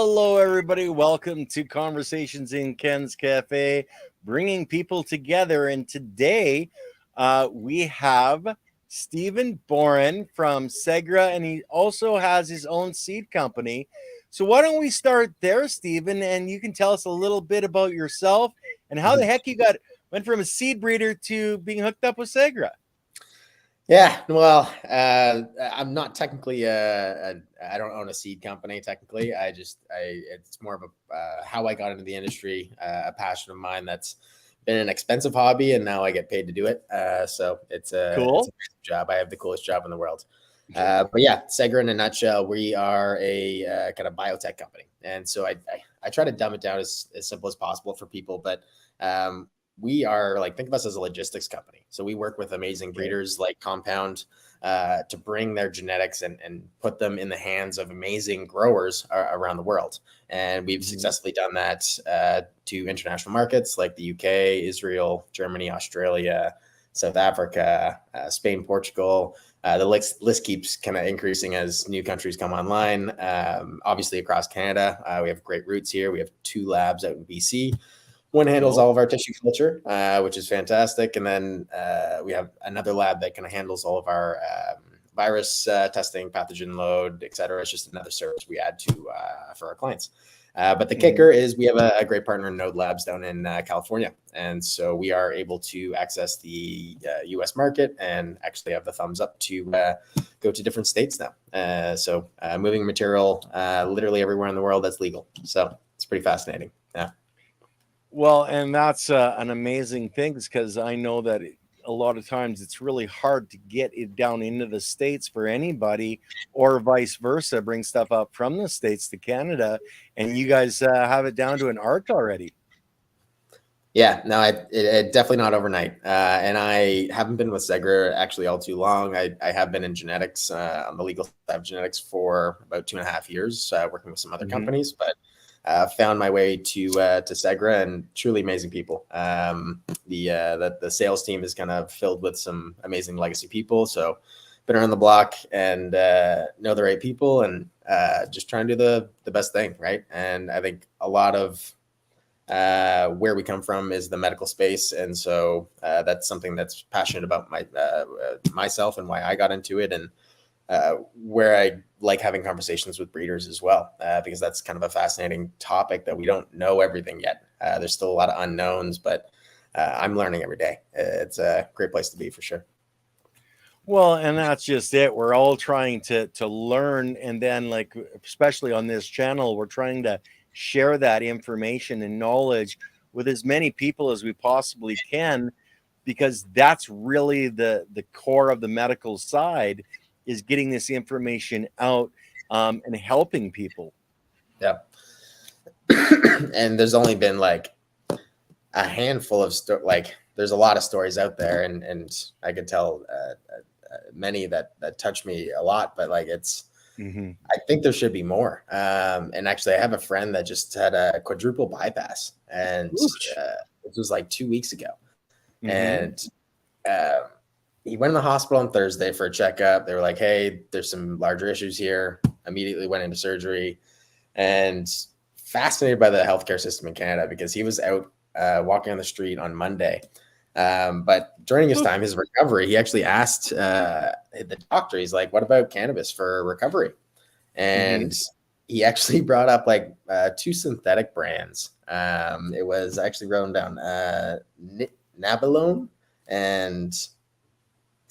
Hello, everybody. Welcome to Conversations in Ken's Café, bringing people together. And today we have Stephen Bourne from Segra, and he also has his own seed company. So why don't we start there, Stephen, and you can tell us a little bit about yourself and how the heck you went from a seed breeder to being hooked up with Segra. Yeah, well, I'm not technically I don't own a seed company technically. It's more of a how I got into the industry, a passion of mine that's been an expensive hobby, and now I get paid to do it. So it's a Cool. job. I have the coolest job in the world. But yeah, Segra in a nutshell, we are a kind of biotech company, and so I try to dumb it down as simple as possible for people, but we are think of us as a logistics company. So we work with amazing breeders like Compound to bring their genetics and put them in the hands of amazing growers around the world. And we've successfully done that to international markets like the UK, Israel, Germany, Australia, South Africa, Spain, Portugal. The list keeps kind of increasing as new countries come online. Obviously across Canada, we have great roots here. We have 2 labs out in BC. One handles all of our tissue culture, which is fantastic. And then we have another lab that kind of handles all of our virus testing, pathogen load, et cetera. It's just another service we add to for our clients. But the kicker is we have a great partner in Node Labs down in California. And so we are able to access the US market and actually have the thumbs up to go to different states now. So moving material literally everywhere in the world that's legal. So it's pretty fascinating. Yeah. Well, and that's an amazing thing because I know that a lot of times it's really hard to get it down into the States for anybody, or vice versa, bring stuff up from the States to Canada. And you guys have it down to an art already. Yeah, no, it definitely not overnight. And I haven't been with Segra actually all too long. I have been in genetics on the legal side of genetics for about 2.5 years, working with some other companies, but found my way to Segra, and truly amazing people. The sales team is kind of filled with some amazing legacy people. So been around the block and know the right people, and just trying to do the best thing, right? And I think a lot of where we come from is the medical space, and so that's something that's passionate about myself and why I got into it, and where I like having conversations with breeders as well, because that's kind of a fascinating topic that we don't know everything yet. There's still a lot of unknowns, but I'm learning every day. It's a great place to be for sure. Well, and that's just it. We're all trying to learn, and then especially on this channel, we're trying to share that information and knowledge with as many people as we possibly can, because that's really the core of the medical side, is getting this information out and helping people. Yeah. And there's only been a handful of there's a lot of stories out there, and I could tell many that touch me a lot, but it's I think there should be more. And actually I have a friend that just had a quadruple bypass, and it was 2 weeks ago. And he went in the hospital on Thursday for a checkup. They were like, hey, there's some larger issues here. Immediately went into surgery, and fascinated by the healthcare system in Canada, because he was out walking on the street on Monday. But during his time, his recovery, he actually asked the doctor, he's like, what about cannabis for recovery? And he actually brought up 2 synthetic brands. It was actually written down Nabilone and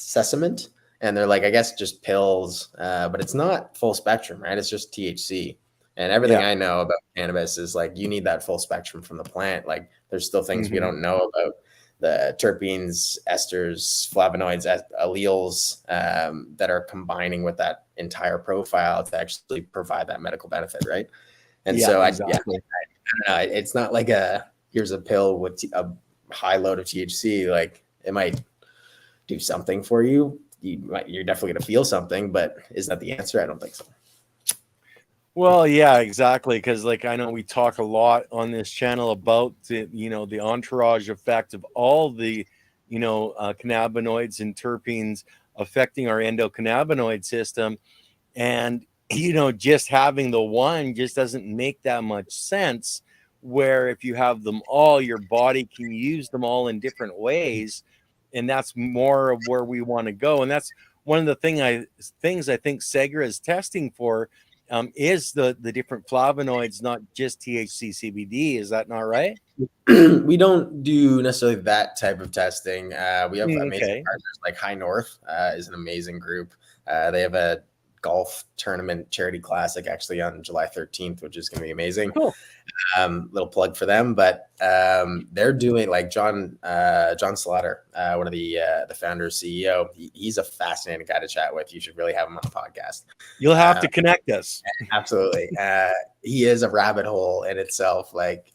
Sesament, and they're I guess just pills, but it's not full spectrum, right? It's just THC. And everything I know about cannabis is you need that full spectrum from the plant. There's still things we don't know about the terpenes, esters, flavonoids, alleles that are combining with that entire profile to actually provide that medical benefit, right? And so exactly. I don't know, it's not here's a pill with a high load of THC. It might do something for you. You're definitely going to feel something, but is that the answer? I don't think so. Well, yeah, exactly. Because I know we talk a lot on this channel about the entourage effect of all the cannabinoids and terpenes affecting our endocannabinoid system. And just having the one just doesn't make that much sense. Where if you have them all, your body can use them all in different ways. And that's more of where we want to go. And that's one of the things I think Segra is testing for, is the different flavonoids, not just THC, CBD. Is that not right? We don't do necessarily that type of testing. We have amazing partners like High North is an amazing group. They have a golf tournament charity classic actually on July 13th, which is going to be amazing. Cool. Little plug for them, but they're doing like John Slaughter, one of the founders, CEO. He's a fascinating guy to chat with. You should really have him on the podcast. You'll have to connect us. Absolutely. He is a rabbit hole in itself. Like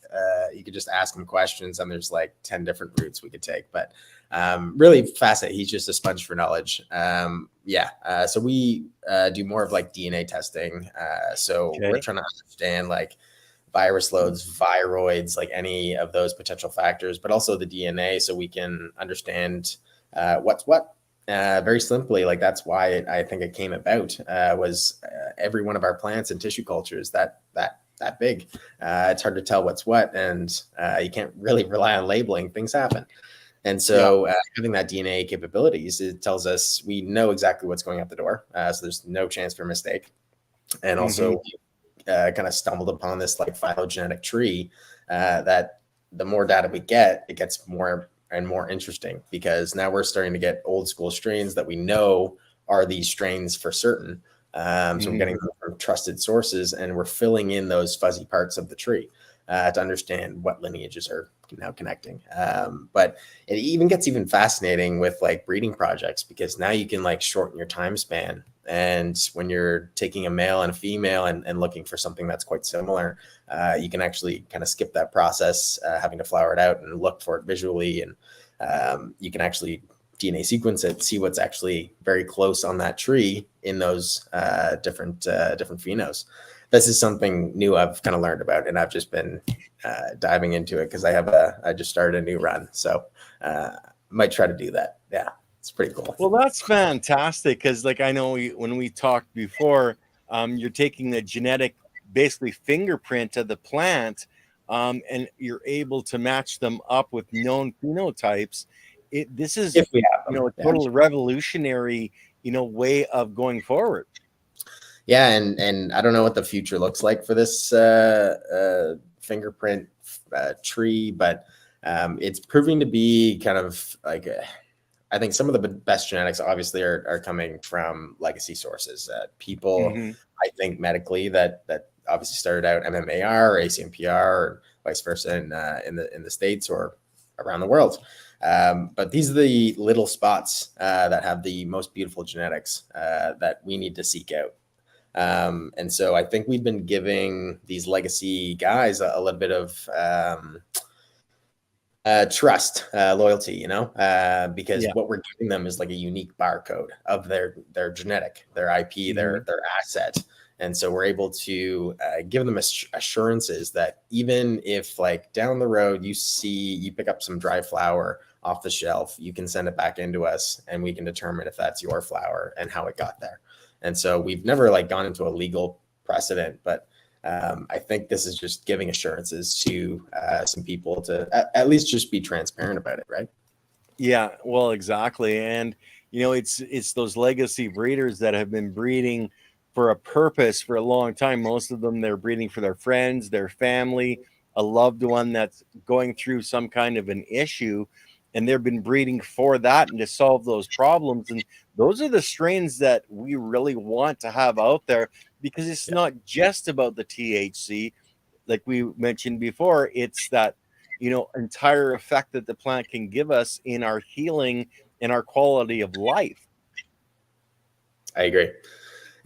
you could just ask him questions and there's like 10 different routes we could take, but really fascinating. He's just a sponge for knowledge. So we do more of like DNA testing. We're trying to understand like virus loads, viroids, like any of those potential factors, but also the DNA, so we can understand what's what. Very simply, like that's why I think it came about, was every one of our plants and tissue cultures that big. It's hard to tell what's what, and you can't really rely on labeling. Things happen. And so having that DNA capabilities, it tells us we know exactly what's going out the door. So there's no chance for mistake. And also kind of stumbled upon this like phylogenetic tree that the more data we get, it gets more and more interesting, because now we're starting to get old school strains that we know are these strains for certain. So we're getting them from trusted sources, and we're filling in those fuzzy parts of the tree to understand what lineages are now connecting. But it even gets even fascinating with like breeding projects, because now you can like shorten your time span. And when you're taking a male and a female and looking for something that's quite similar, you can actually kind of skip that process, having to flower it out and look for it visually. And you can actually DNA sequence it, see what's actually very close on that tree in those different phenos. This is something new I've kind of learned about, and I've just been diving into it because I just started a new run. So might try to do that. Yeah. It's pretty cool. Well, that's fantastic, because like I know when we talked before, you're taking the genetic, basically fingerprint of the plant, and you're able to match them up with known phenotypes. This is if we have them, a total revolutionary way of going forward. Yeah, and I don't know what the future looks like for this fingerprint tree, but it's proving to be kind of like I think some of the best genetics obviously are coming from legacy sources. People, I think medically that obviously started out MMAR or ACMPR or vice versa in the States or around the world. But these are the little spots that have the most beautiful genetics that we need to seek out. And so I think we've been giving these legacy guys a little bit of trust, loyalty, because what we're giving them is like a unique barcode of their genetic, their IP, their asset. And so we're able to give them assurances that even if like down the road you pick up some dry flower off the shelf, you can send it back into us and we can determine if that's your flower and how it got there. And so we've never like gone into a legal precedent, but I think this is just giving assurances to some people to at least just be transparent about it, right? Yeah, well, exactly. And it's those legacy breeders that have been breeding for a purpose for a long time. Most of them, they're breeding for their friends, their family, a loved one that's going through some kind of an issue, and they've been breeding for that and to solve those problems. And those are the strains that we really want to have out there, because it's not just about the THC. Like we mentioned before, it's that entire effect that the plant can give us in our healing and our quality of life. I agree.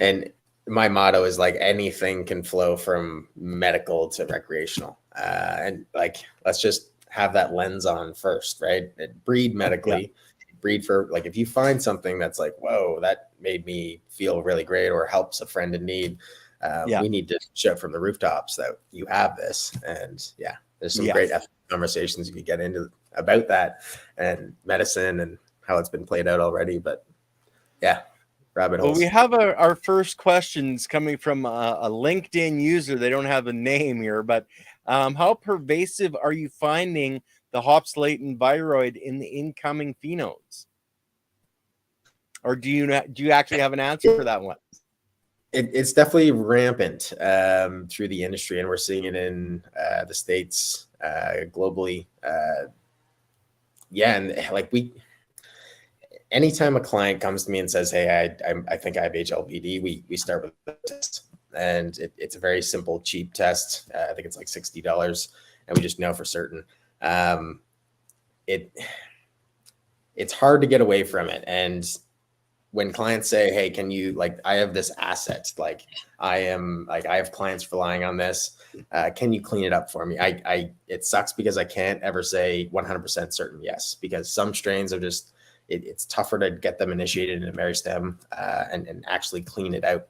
And my motto is like anything can flow from medical to recreational. And like, let's just have that lens on first, right? Breed medically, breed for like, if you find something that's like, whoa, that made me feel really great or helps a friend in need. We need to shout from the rooftops that you have this. And there's some great conversations you could get into about that and medicine and how it's been played out already. But rabbit Well, holes. we have our first questions coming from a LinkedIn user. They don't have a name here, but how pervasive are you finding the hops latent viroid in the incoming phenodes? Or do you actually have an answer for that one? It's definitely rampant through the industry, and we're seeing it in the States, globally. Yeah, and like anytime a client comes to me and says, "Hey, I think I have HLPD," we start with a test, and it's a very simple, cheap test. I think it's like $60, and we just know for certain. It it's hard to get away from it, and when clients say, "Hey, can you, like, I have this asset, like I have clients relying on this. Can you clean it up for me?" It sucks because I can't ever say 100% certain yes, because some strains are just it's tougher to get them initiated in a meristem and actually clean it out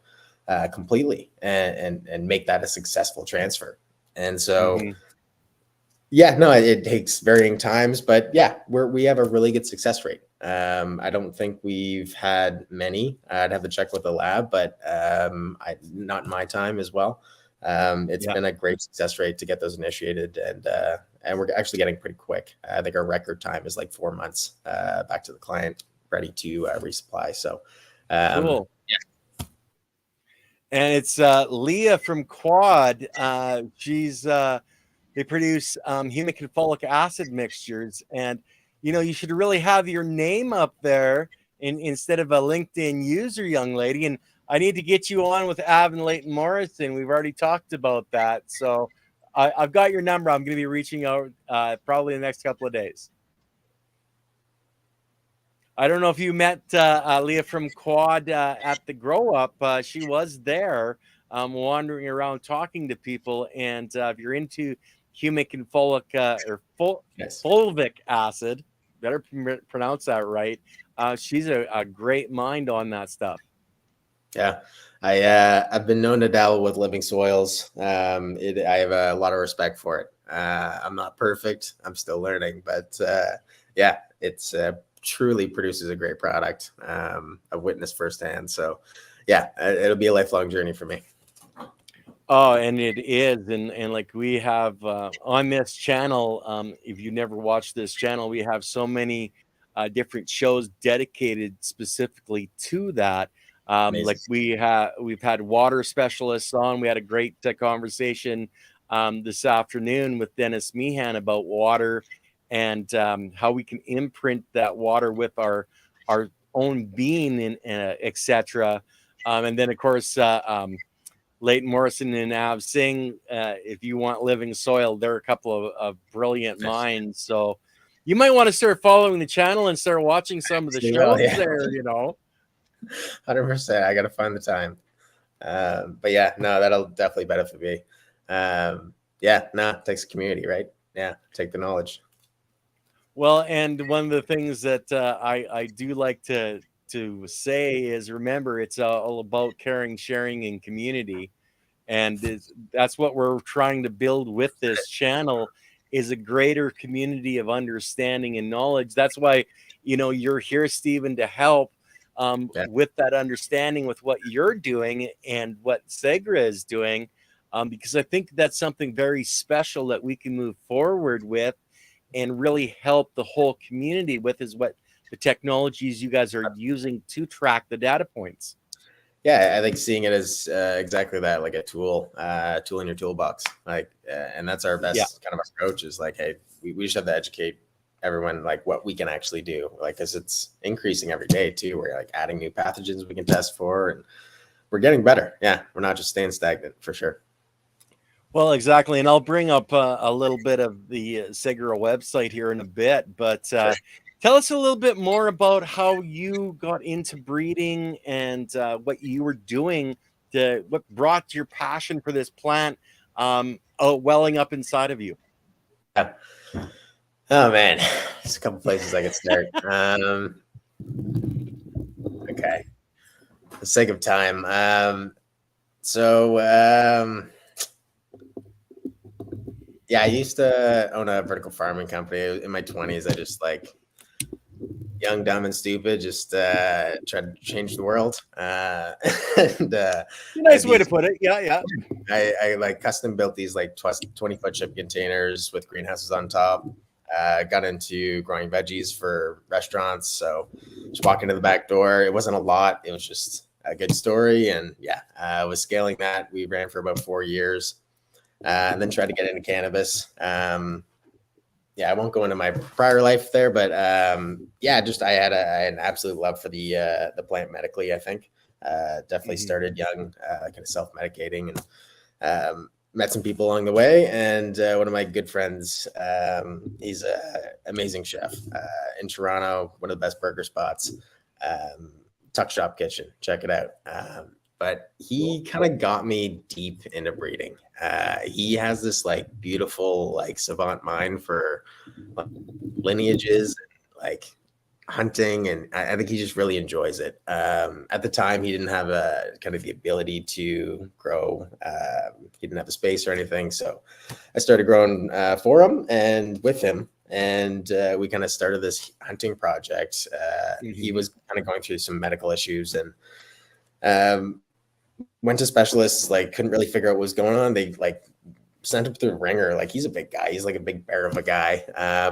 completely and make that a successful transfer. And so. Mm-hmm. Yeah, no, it takes varying times, but yeah, we have a really good success rate. I don't think we've had many. I'd have to check with the lab, but not in my time as well. It's been a great success rate to get those initiated, and we're actually getting pretty quick. I think our record time is like 4 months back to the client, ready to resupply. So, Cool. Yeah. And it's Leah from Quad. She's they produce humic and folic acid mixtures, and you should really have your name up there instead of a LinkedIn user, young lady. And I need to get you on with Av and Leighton Morrison. We've already talked about that, so I've got your number. I'm going to be reaching out probably in the next couple of days. I don't know if you met Leah from Quad at the Grow Up. She was there, wandering around talking to people. And if you're into humic and folic Yes. fulvic acid, better pronounce that right. She's a great mind on that stuff. Yeah, I've been known to dabble with living soils. I have a lot of respect for it. I'm not perfect. I'm still learning, but yeah, it's truly produces a great product. I've witnessed firsthand. So yeah, it'll be a lifelong journey for me. Oh, and it is, and like we have on this channel, if you never watched this channel, we have so many different shows dedicated specifically to that. Like we've had water specialists on. We had a great conversation this afternoon with Dennis Meehan about water and how we can imprint that water with our own being and etc. And then of course. Leighton Morrison and Av Singh, if you want living soil, they're a couple of brilliant minds. So you might want to start following the channel and start watching some of the shows there, 100%. I got to find the time. But yeah, no, that'll definitely benefit me. Yeah, no, it takes a community, right? Yeah, take the knowledge. Well, and one of the things that I do like to say is, remember, it's all about caring, sharing, and community. And that's what we're trying to build with this channel, is a greater community of understanding and knowledge. That's why you're here, Stephen, to help with that understanding with what you're doing and what Segra is doing, because I think that's something very special that we can move forward with and really help the whole community with, is what the technologies you guys are using to track the data points. Yeah, I think seeing it as exactly that, like a tool in your toolbox. Like, and that's our best kind of approach, is like, hey, we just have to educate everyone, like, what we can actually do, like, because it's increasing every day too. We're like adding new pathogens we can test for, and we're getting better. Yeah, we're not just staying stagnant, for sure. Well, exactly. And I'll bring up a little bit of the Segra website here in a bit, but tell us a little bit more about how you got into breeding and what you were doing, what brought your passion for this plant welling up inside of you. Yeah. Oh man, there's a couple places I could start. Okay, for the sake of time. Yeah, I used to own a vertical farming company in my 20s. I just young, dumb, and stupid, just try to change the world. And Nice way to put it. Yeah. I like custom built these like 20-foot ship containers with greenhouses on top. Got into growing veggies for restaurants. So just walk into the back door. It wasn't a lot. It was just a good story. And yeah, I was scaling that. We ran for about 4 years, and then tried to get into cannabis. Yeah, I won't go into my prior life there, but yeah, just I had an absolute love for the plant medically. I think definitely started young, kind of self-medicating, and met some people along the way. And one of my good friends, he's an amazing chef in Toronto, one of the best burger spots, Tuck Shop Kitchen. Check it out. But he kind of got me deep into breeding. He has this like beautiful, like savant mind for like, lineages, and, like hunting, and I think he just really enjoys it. At the time, he didn't have a kind of the ability to grow. He didn't have the space or anything, so I started growing for him and with him, and we kind of started this hunting project. He was kind of going through some medical issues, and went to specialists, like couldn't really figure out what was going on. They like sent him through the ringer. Like he's a big guy. He's like a big bear of a guy,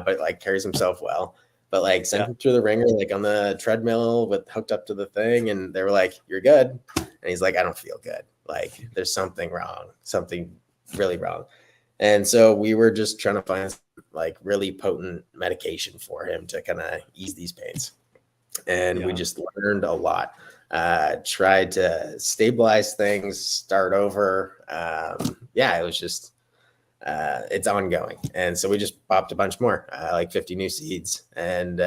but like carries himself well. But like sent him through the ringer, like on the treadmill with hooked up to the thing. And they were like, "You're good." And he's like, "I don't feel good. Like there's something wrong, something really wrong." And so we were just trying to find like really potent medication for him to kind of ease these pains. And we just learned a lot. Tried to stabilize things, start over. Yeah, it was just it's ongoing. And so we just popped a bunch more, like 50 new seeds. And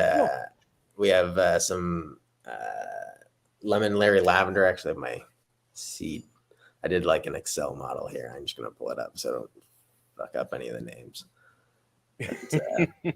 we have some lemon Larry lavender. Actually, my seed. I did like an Excel model here. I'm just gonna pull it up so I don't fuck up any of the names. But,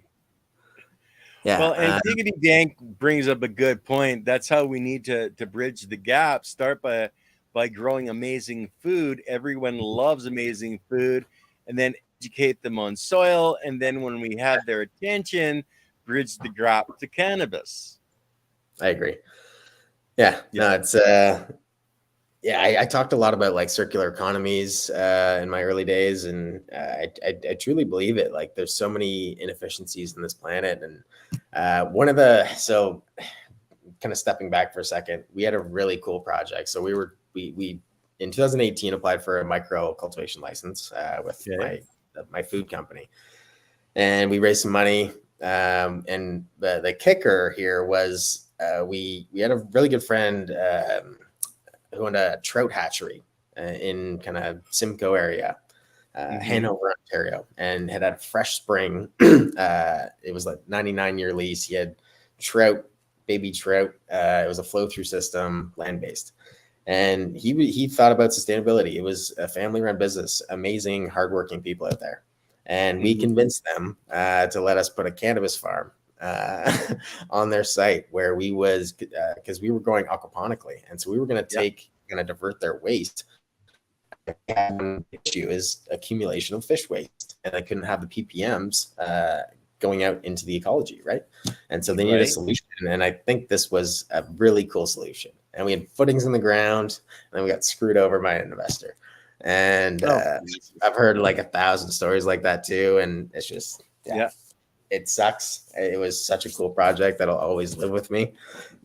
yeah. Well, and Diggity Dank brings up a good point. That's how we need to bridge the gap. Start by growing amazing food. Everyone loves amazing food, and then educate them on soil. And then when we have their attention, bridge the gap to cannabis. I agree. Yeah. No, it's yeah, I talked a lot about like circular economies in my early days, and I truly believe it. Like, there's so many inefficiencies in this planet, and so kind of stepping back for a second, we had a really cool project. So we in 2018 applied for a micro cultivation license with my food company, and we raised some money. And the kicker here was we had a really good friend who owned a trout hatchery in kind of Simcoe area, Hanover, Ontario, and had a fresh spring. It was like 99-year lease. He had trout, baby trout. It was a flow-through system, land-based. And he thought about sustainability. It was a family-run business, amazing, hardworking people out there. And we convinced them to let us put a cannabis farm on their site, where we was because we were growing aquaponically, and so we were going to divert their waste. The issue is accumulation of fish waste, and I couldn't have the ppms going out into the ecology, right? And so they needed a solution, and I think this was a really cool solution. And we had footings in the ground, and then we got screwed over by an investor. And I've heard like 1,000 stories like that too, and it's just it sucks. It was such a cool project that'll always live with me.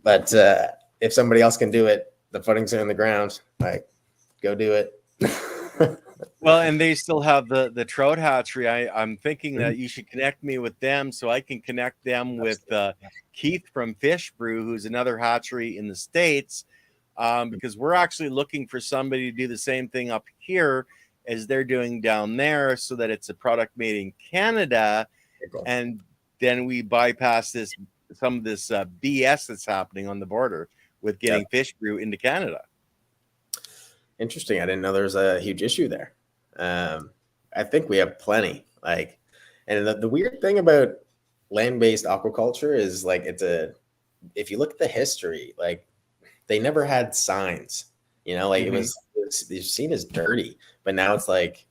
But if somebody else can do it, the footings are in the ground, like, go do it. Well, and they still have the trout hatchery. I'm thinking that you should connect me with them so I can connect them with Keith from Fish Brew, who's another hatchery in the States, because we're actually looking for somebody to do the same thing up here as they're doing down there, so that it's a product made in Canada. And then we bypass some of this BS that's happening on the border with getting Fish Brew into Canada. Interesting. I didn't know there was a huge issue there. I think we have plenty. Like, and the weird thing about land-based aquaculture is like if you look at the history, like they never had signs. Like it was seen as dirty, but now it's like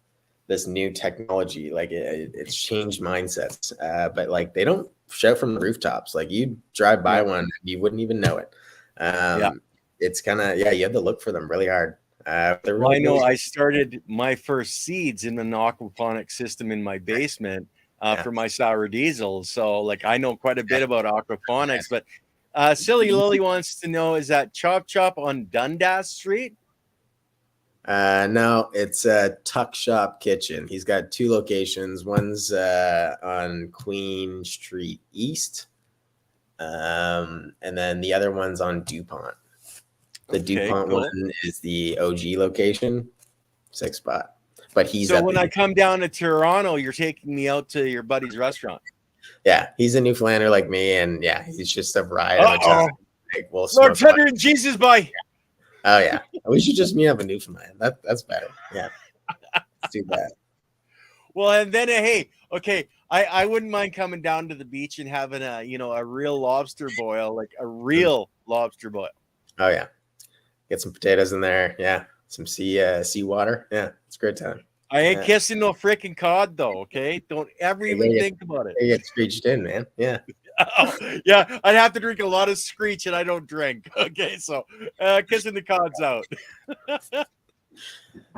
this new technology, like it's changed mindsets, but like they don't shout from the rooftops. Like you drive by one, you wouldn't even know it. It's kind of, you have to look for them really hard. Well, I know I started my first seeds in an aquaponic system in my basement for my sour diesel. So like I know quite a bit about aquaponics, but Silly Lily wants to know, is that Chop Chop on Dundas Street? No, it's a Tuck Shop Kitchen. He's got 2 locations. One's on Queen Street East, and then the other one's on DuPont. The DuPont one is the OG location, 6 spot. But he's so when I come down to Toronto, you're taking me out to your buddy's restaurant. Yeah, he's a Newfoundlander like me, and he's just a riot. Like, Lord Tender and Jesus, bye. Oh yeah, we should just meet up in Newfoundland. That's better. Yeah, let's do that. Well, and then hey, okay, I wouldn't mind coming down to the beach and having a real lobster boil, like a real lobster boil. Oh yeah. Get some potatoes in there. Yeah. Some sea water. Yeah. It's a great time. I ain't kissing no freaking cod though. Okay. Don't ever even think about it. You get screeched in, man. Yeah. Yeah. I'd have to drink a lot of screech and I don't drink. Okay. So kissing the cod's out.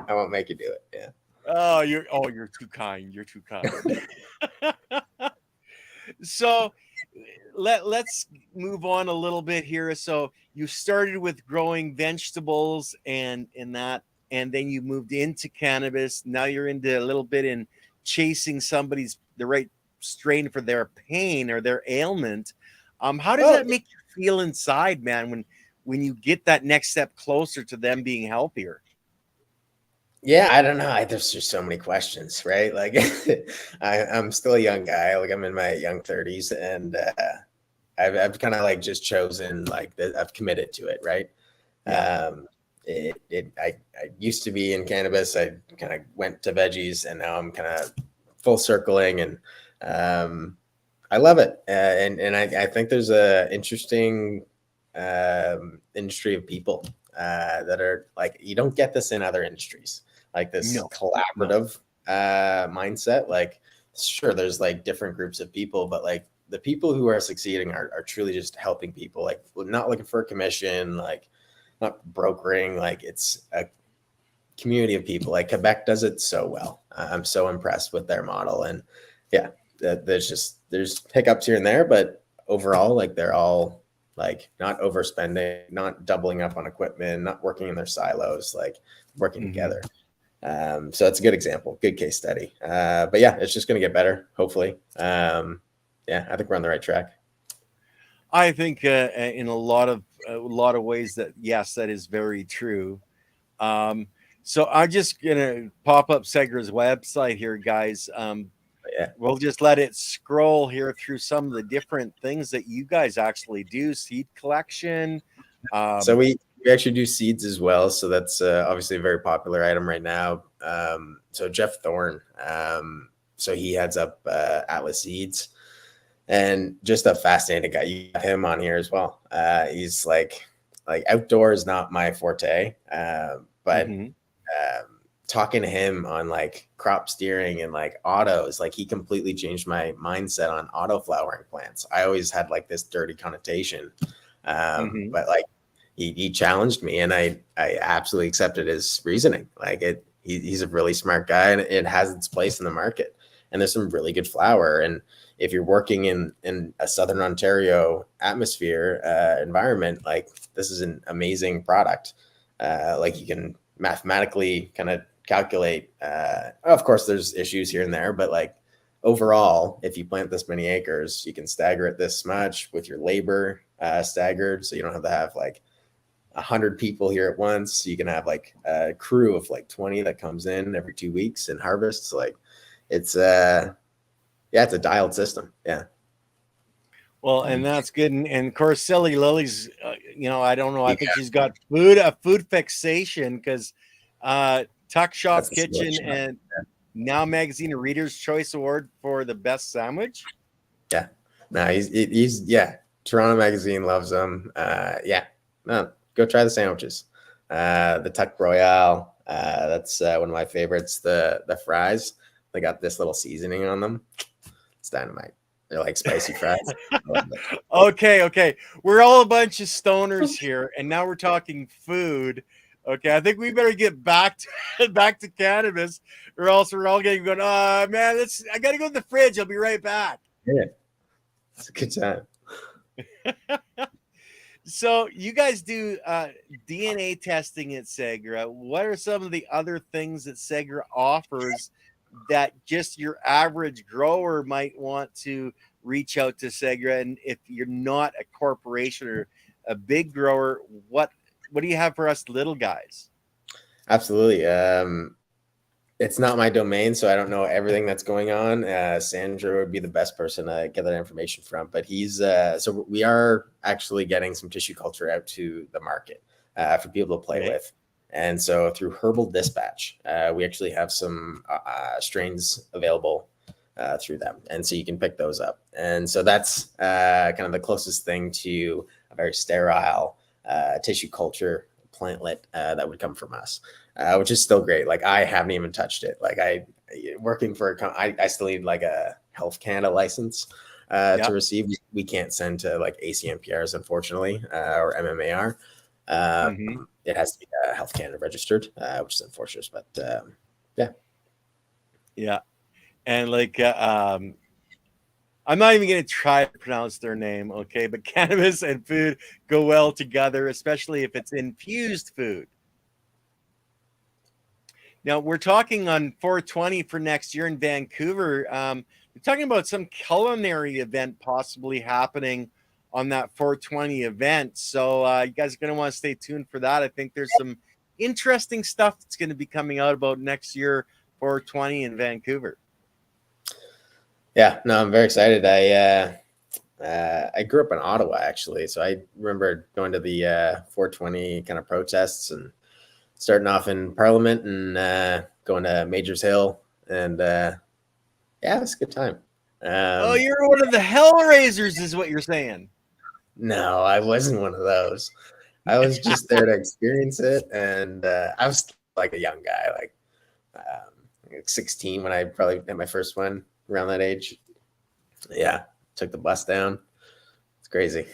I won't make you do it. Yeah. Oh, you're too kind. You're too kind. So let's move on a little bit here. So you started with growing vegetables and that, and then you moved into cannabis. Now you're into a little bit in chasing the right strain for their pain or their ailment. How does that make you feel inside, man, when you get that next step closer to them being healthier? Yeah, I don't know. There's just so many questions, right? Like I'm still a young guy. Like I'm in my young 30s, and I've kind of like just chosen, like I've committed to it, right? Yeah. I used to be in cannabis. I kind of went to veggies, and now I'm kind of full circling, and I love it. And I think there's a interesting industry of people that are like, you don't get this in other industries, like this collaborative mindset. Like, sure, there's like different groups of people, but like the people who are succeeding are truly just helping people, like not looking for a commission, like not brokering. Like it's a community of people. Like Quebec does it so well. I'm so impressed with their model. And yeah, there's hiccups here and there, but overall, like they're all like not overspending, not doubling up on equipment, not working in their silos, like working together. So it's a good example, good case study. But yeah, it's just going to get better, hopefully. Yeah, I think we're on the right track. I think in a lot of ways that, yes, that is very true. So I'm just going to pop up Segra's website here, guys. We'll just let it scroll here through some of the different things that you guys actually do. Seed collection. So we actually do seeds as well. So that's obviously a very popular item right now. So Jeff Thorne, so he heads up Atlas Seeds, and just a fascinating guy. You got him on here as well. He's like outdoor is not my forte, but talking to him on like crop steering and like autos, like he completely changed my mindset on auto flowering plants. I always had like this dirty connotation, but like he challenged me, and I absolutely accepted his reasoning. Like he's a really smart guy, and it has its place in the market. And there's some really good flower. And if you're working in a Southern Ontario atmosphere environment, like this is an amazing product. Like you can mathematically kind of calculate. Of course, there's issues here and there, but like overall, if you plant this many acres, you can stagger it this much with your labor staggered. So you don't have to have like 100 people here at once. You can have like a crew of like 20 that comes in every 2 weeks and harvests. Like it's it's a dialed system. Yeah. Well, and that's good. And of course, Silly Lily's, I don't know. I think she's got a food fixation, because Tuck Shop Kitchen and Now Magazine a Reader's Choice Award for the best sandwich. Yeah. No, he's Toronto Magazine loves him. No, go try the sandwiches. The Tuck Royale, that's one of my favorites. The fries, they got this little seasoning on them. It's dynamite. They're like spicy fries. Okay. We're all a bunch of stoners here, and now we're talking food. Okay, I think we better get back to back to cannabis, or else we're all getting going. Man, I gotta go to the fridge. I'll be right back. Yeah, it's a good time. So you guys do DNA testing at Segra. What are some of the other things that Segra offers that just your average grower might want to reach out to Segra? And if you're not a corporation or a big grower, what do you have for us little guys? Absolutely. It's not my domain, so I don't know everything that's going on. Sandra would be the best person to get that information from, but he's so we are actually getting some tissue culture out to the market for people to play with. And so through Herbal Dispatch, we actually have some strains available through them. And so you can pick those up. And so that's kind of the closest thing to a very sterile tissue culture plantlet that would come from us. Which is still great. Like I haven't even touched it. Like working for I still need like a Health Canada license to receive. We can't send to like ACMPRs, unfortunately, or MMAR. It has to be Health Canada registered, which is unfortunate. But yeah, and like I'm not even going to try to pronounce their name, okay? But cannabis and food go well together, especially if it's infused food. Now, we're talking on 420 for next year in Vancouver. We're talking about some culinary event possibly happening on that 420 event. So you guys are going to want to stay tuned for that. I think there's some interesting stuff that's going to be coming out about next year, 420 in Vancouver. Yeah, no, I'm very excited. I grew up in Ottawa, actually. So I remember going to the 420 kind of protests and starting off in Parliament and going to Majors Hill, and yeah, it's a good time. Oh, you're one of the Hellraisers, is what you're saying. No, I wasn't one of those. I was just there to experience it, and I was like a young guy, like 16 when I probably had my first one, around that age. Yeah, took the bus down. It's crazy.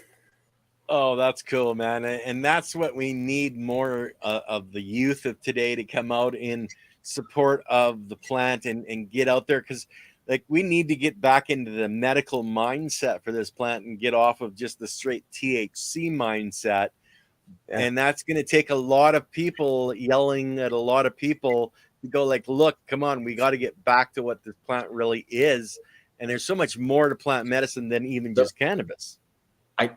Oh, that's cool, man. And that's what we need more of the youth of today to come out in support of the plant and get out there. Because like we need to get back into the medical mindset for this plant and get off of just the straight THC mindset. Yeah. And that's going to take a lot of people yelling at a lot of people to go like, look, come on, we got to get back to what this plant really is. And there's so much more to plant medicine than even just cannabis. I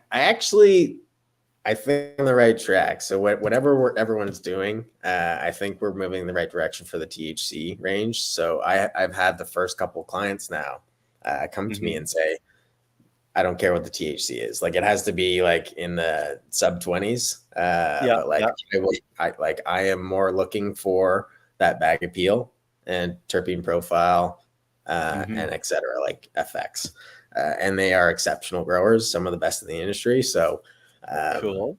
think on the right track. So whatever everyone's doing, I think we're moving in the right direction for the THC range. So I've had the first couple clients now come to me and say, I don't care what the THC is. Like it has to be like in the sub 20s. But like I am more looking for that bag appeal and terpene profile and et cetera, like effects. And they are exceptional growers, some of the best in the industry. So cool.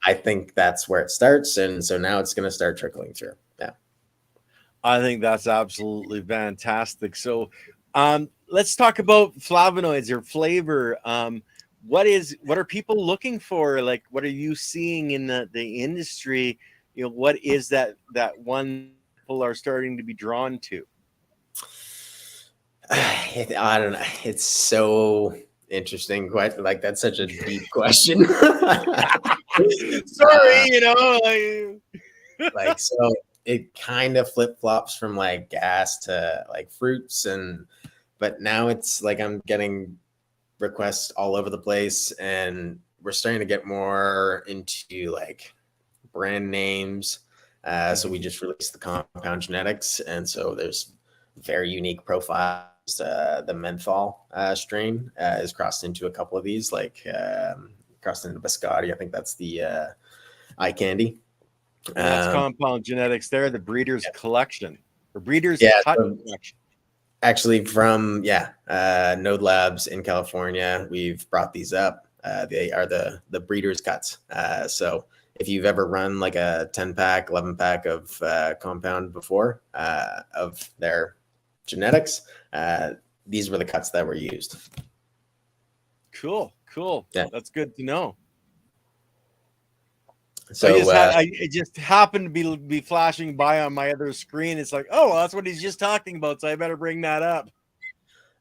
I think that's where it starts. And so now it's going to start trickling through. Yeah. I think that's absolutely fantastic. So let's talk about flavonoids or flavor. What are people looking for? Like, what are you seeing in the industry? You know, what is that one people are starting to be drawn to? I don't know. It's so interesting. Quite like that's such a deep question. Sorry, like so it kind of flip flops from like gas to like fruits, but now it's like I'm getting requests all over the place, and we're starting to get more into like brand names. So we just released the compound genetics, and so there's very unique profiles. The menthol strain is crossed into a couple of these, like crossed into biscotti. I think that's the eye candy. That's compound genetics there, the breeder's collection or breeder's cut collection. Actually from Node Labs in California, we've brought these up. They are the breeder's cuts. So if you've ever run like a 10-pack, 11-pack of compound before of their genetics, these were the cuts that were used. Cool. Yeah. That's good to know. So It just happened to be flashing by on my other screen. It's like, oh, well, that's what he's just talking about, so I better bring that up.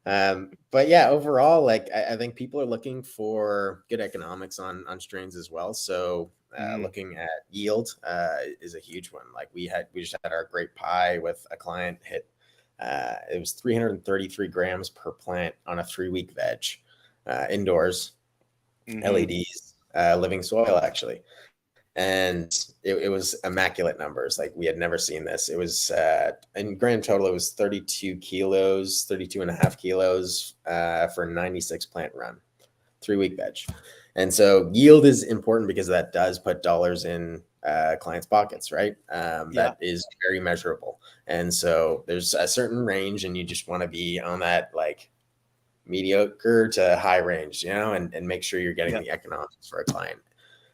But yeah, overall, like I think people are looking for good economics on strains as well. So looking at yield is a huge one. Like we just had our grape pie with a client hit. It was 333 grams per plant on a 3-week veg, indoors, LEDs, living soil actually. And it was immaculate numbers. Like we had never seen this. It was in grand total, it was 32 kilos, 32 and a half kilos for a 96 plant run, 3-week veg. And so yield is important because that does put dollars in clients' pockets, right? That is very measurable. And so there's a certain range, and you just want to be on that like mediocre to high range, and make sure you're getting the economics for a client.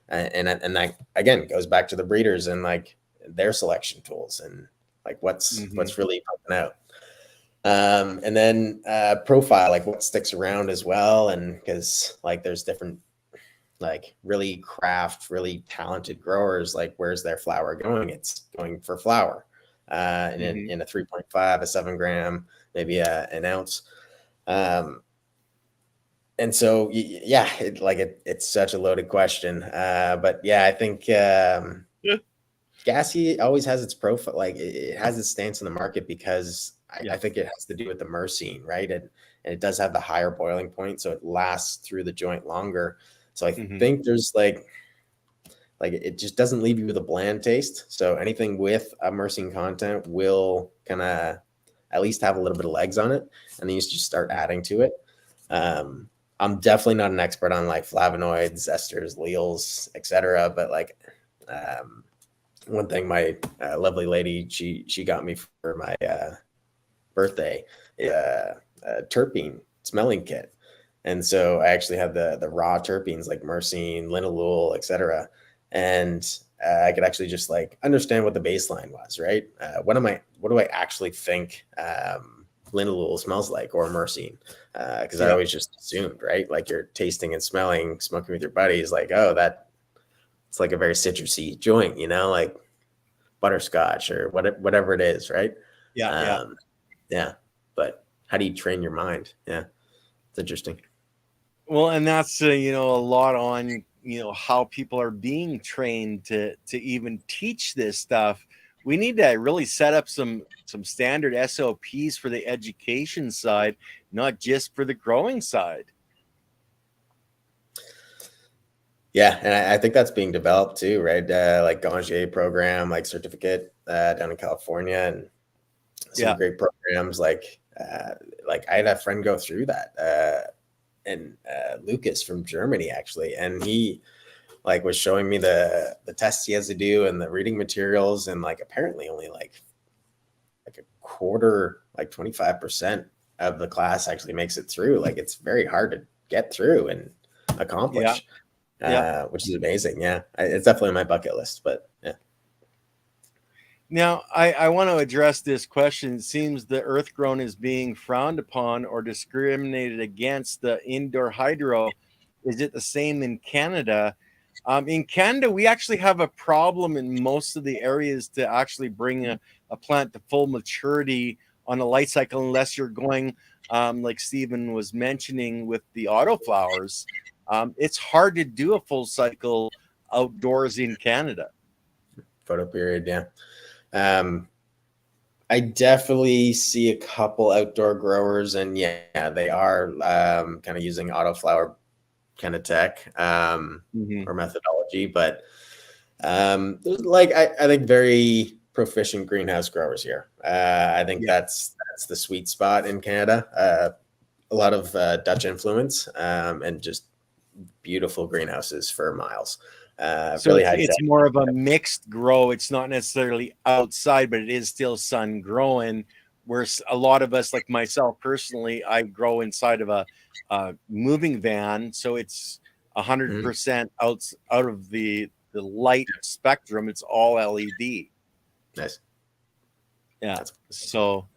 And that again goes back to the breeders and like their selection tools and like what's really popping out. And then profile, like what sticks around as well. And because like there's different like really craft, really talented growers, like where's their flower going? It's going for flower in a 3.5, a 7 gram, maybe an ounce. And so, yeah, it's such a loaded question. But yeah, I think Gassy always has its profile, like it has its stance in the market because I think it has to do with the myrcene, right? And it does have the higher boiling point, so it lasts through the joint longer. So I think there's like it just doesn't leave you with a bland taste. So anything with a myrcene content will kind of at least have a little bit of legs on it, and then you just start adding to it. I'm definitely not an expert on like flavonoids, esters, alleles, etc. But like one thing my lovely lady, she got me for my birthday, a terpene smelling kit. And so I actually had the raw terpenes like myrcene, linalool, etc. And I could actually just like understand what the baseline was, right? What do I actually think linalool smells like, or myrcene? Because I always just assumed, right? Like you're tasting and smelling, smoking with your buddies, like, oh, it's like a very citrusy joint, like butterscotch or whatever it is, right? Yeah. But how do you train your mind? Yeah, it's interesting. Well, and that's a lot on how people are being trained to even teach this stuff. We need to really set up some standard SOPs for the education side, not just for the growing side. Yeah, and I think that's being developed too, right? Like Gangier program, like certificate down in California, and some great programs. Like I had a friend go through that, and Lucas from Germany actually, and he like was showing me the tests he has to do and the reading materials, and like apparently only like a quarter, like 25% of the class actually makes it through. Like it's very hard to get through and accomplish. Which is amazing. Yeah, it's definitely on my bucket list, but yeah. Now, I want to address this question. It seems the earth grown is being frowned upon or discriminated against the indoor hydro. Is it the same in Canada? In Canada, we actually have a problem in most of the areas to actually bring a plant to full maturity on a light cycle, unless you're going, like Stephen was mentioning, with the autoflowers. It's hard to do a full cycle outdoors in Canada. Photo period, yeah. I definitely see a couple outdoor growers, and yeah, they are kind of using autoflower kind of tech or methodology, but like I think very proficient greenhouse growers here. I think that's the sweet spot in Canada. A lot of Dutch influence and just beautiful greenhouses for miles. So really it's more of a mixed grow. It's not necessarily outside, but it is still sun growing. Where a lot of us, like myself personally, I grow inside of a moving van, so it's 100% out of the light spectrum. It's all LED. Nice. Yeah. So,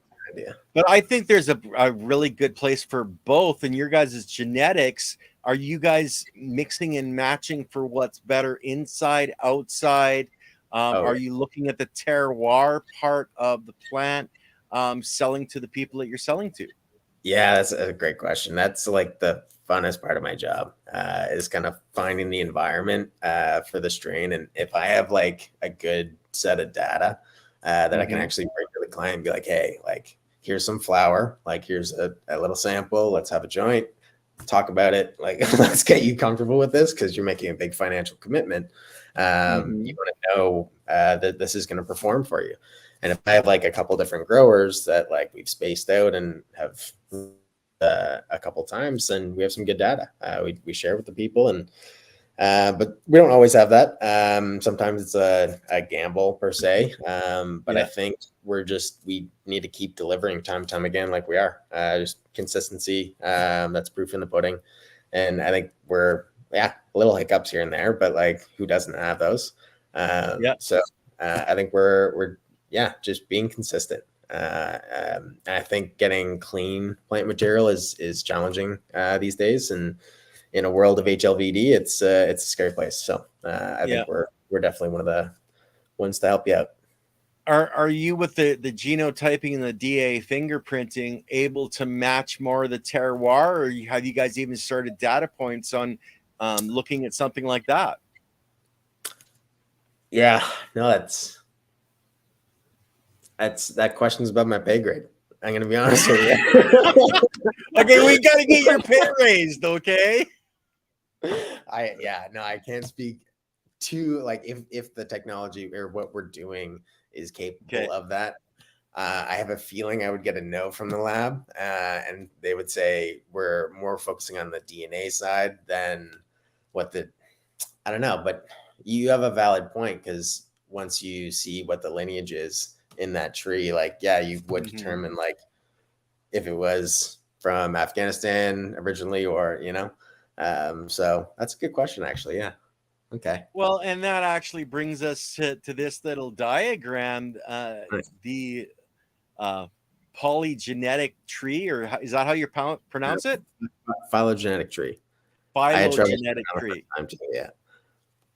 but I think there's a really good place for both. And your guys' genetics Are you guys mixing and matching for what's better inside, outside? Are you looking at the terroir part of the plant, selling to the people that you're selling to? Yeah, that's a great question. That's like the funnest part of my job, is kind of finding the environment for the strain. And if I have like a good set of data that I can actually bring to the client and be like, hey, like here's some flour, like here's a little sample, let's have a joint, talk about it. Like, let's get you comfortable with this because you're making a big financial commitment. You want to know that this is going to perform for you. And if I have like a couple different growers that like we've spaced out and have a couple times, then we have some good data. We share with the people, and but we don't always have that. Sometimes it's a gamble per se. But I think we need to keep delivering time and time again, like we are. Just consistency. That's proof in the pudding. And I think we're little hiccups here and there, but like who doesn't have those? So I think we're just being consistent. I think getting clean plant material is challenging these days, and in a world of HLVD, it's a scary place. So I think we're definitely one of the ones to help you out. Are you with the genotyping and the DA fingerprinting able to match more of the terroir, or have you guys even started data points on looking at something like that? Yeah, no, that question's above my pay grade. I'm gonna be honest with you. Okay, we gotta get your pay raised, okay? I can't speak to like if the technology or what we're doing is capable of that. I have a feeling I would get a no from the lab, and they would say we're more focusing on the DNA side than I don't know, but you have a valid point, because once you see what the lineage is in that tree, like, you would determine like if it was from Afghanistan originally or, so that's a good question, actually. Yeah. Okay. Well, and that actually brings us to this little diagram, the polygenetic tree, or is that how you pronounce it? Phylogenetic tree. Phylogenetic tree. Yeah.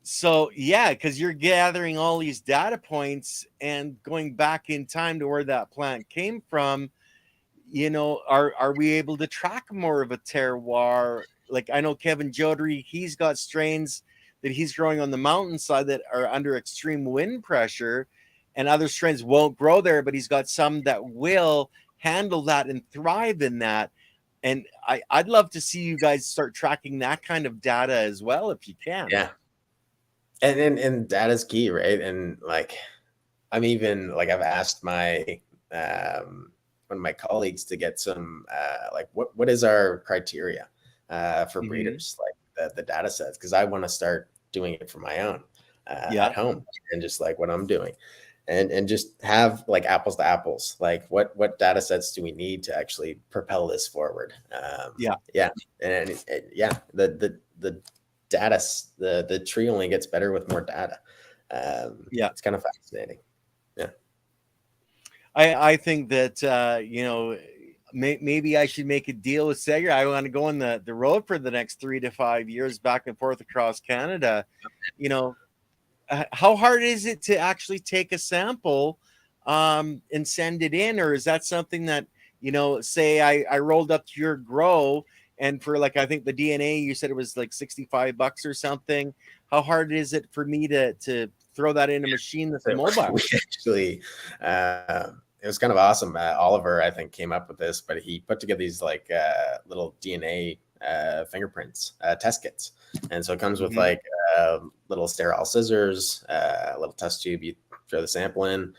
So because you're gathering all these data points and going back in time to where that plant came from, are we able to track more of a terroir? Like, I know Kevin Jodry, he's got strains that he's growing on the mountainside that are under extreme wind pressure, and other strains won't grow there, but he's got some that will handle that and thrive in that. And I'd love to see you guys start tracking that kind of data as well, if you can. Yeah. And data's key, right? And like, I'm even like, I've asked my one of my colleagues to get some like what is our criteria for breeders, like the data sets, because I want to start doing it for my own at home, and just like what I'm doing, and just have like apples to apples, like what data sets do we need to actually propel this forward. And the data, the tree only gets better with more data. It's kind of fascinating. I think that maybe I should make a deal with Segra. I want to go on the road for the next 3 to 5 years, back and forth across Canada. How hard is it to actually take a sample and send it in? Or is that something that, say I rolled up to your grow, and for like, I think the DNA, you said it was like $65 or something. How hard is it for me to throw that in a machine that's mobile? We actually, it was kind of awesome. Oliver, I think, came up with this, but he put together these like little DNA fingerprints test kits. And so it comes with like little sterile scissors, a little test tube. You throw the sample in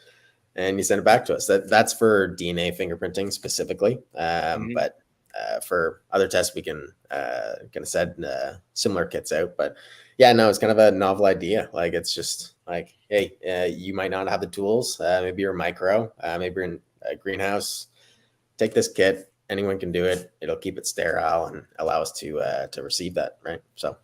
and you send it back to us. That's for DNA fingerprinting specifically. But for other tests, we can send similar kits out. But it's kind of a novel idea. Like, it's just like, hey, you might not have the tools. Maybe you're a micro, maybe you're in a greenhouse. Take this kit. Anyone can do it. It'll keep it sterile and allow us to receive that, right? So,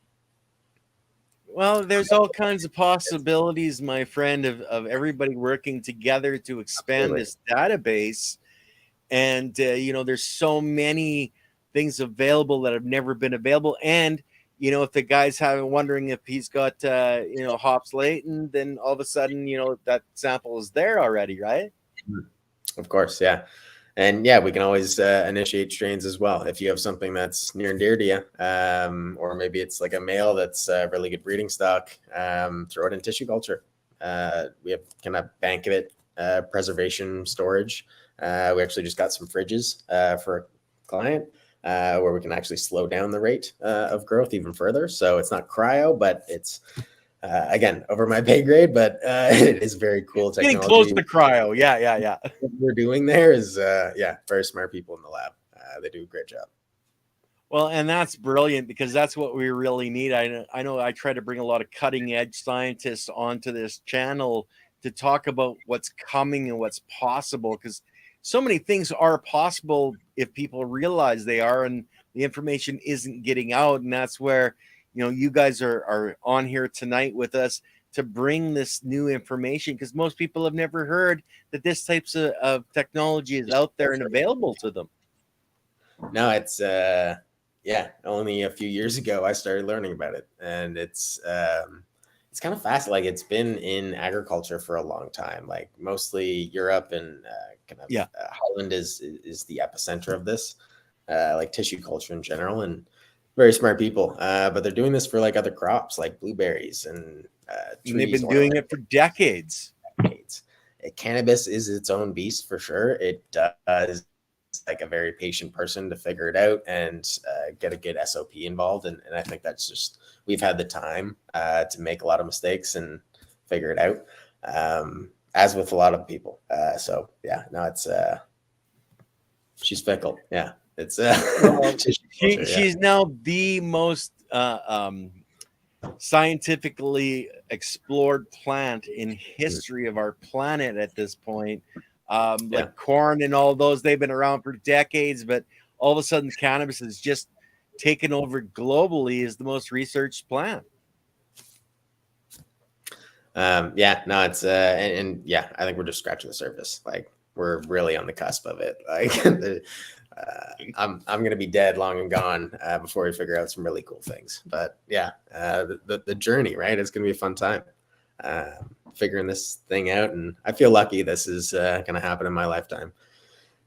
well, there's all kinds of possibilities, my friend, of everybody working together to expand this database. And there's so many things available that have never been available. And if the guy's wondering if he's got hops latent, then all of a sudden that sample is there already, right? Of course, yeah. And yeah, we can always initiate strains as well if you have something that's near and dear to you, or maybe it's like a male that's really good breeding stock. Throw it in tissue culture. We have kind of bank of it, preservation storage. We actually just got some fridges for a client where we can actually slow down the rate of growth even further. So it's not cryo, but it's again over my pay grade, but it is very cool technology. Getting close to cryo. Yeah. What we're doing there is very smart people in the lab. They do a great job. Well, and that's brilliant because that's what we really need. I know I try to bring a lot of cutting edge scientists onto this channel to talk about what's coming and what's possible, because so many things are possible if people realize they are, and the information isn't getting out. And that's where you guys are on here tonight with us to bring this new information, because most people have never heard that this types of technology is out there and available to them. No, it's only a few years ago I started learning about it, and it's kind of fast. Like, it's been in agriculture for a long time, like mostly Europe and Holland is the epicenter of this, like tissue culture in general, and very smart people. But they're doing this for like other crops like blueberries and trees. And they've been doing it for decades. Cannabis is its own beast for sure. It does like a very patient person to figure it out and get a good SOP involved. And I think that's just, we've had the time to make a lot of mistakes and figure it out, as with a lot of people. So yeah, no, it's she's fickle. Yeah. It's she's now the most scientifically explored plant in history of our planet at this point. Like corn and all those, they've been around for decades, but all of a sudden cannabis has just taken over globally as the most researched plant. It's I think we're just scratching the surface. Like, we're really on the cusp of it. Like I'm going to be dead long and gone before we figure out some really cool things. But yeah, the journey, right? It's going to be a fun time figuring this thing out. And I feel lucky this is going to happen in my lifetime.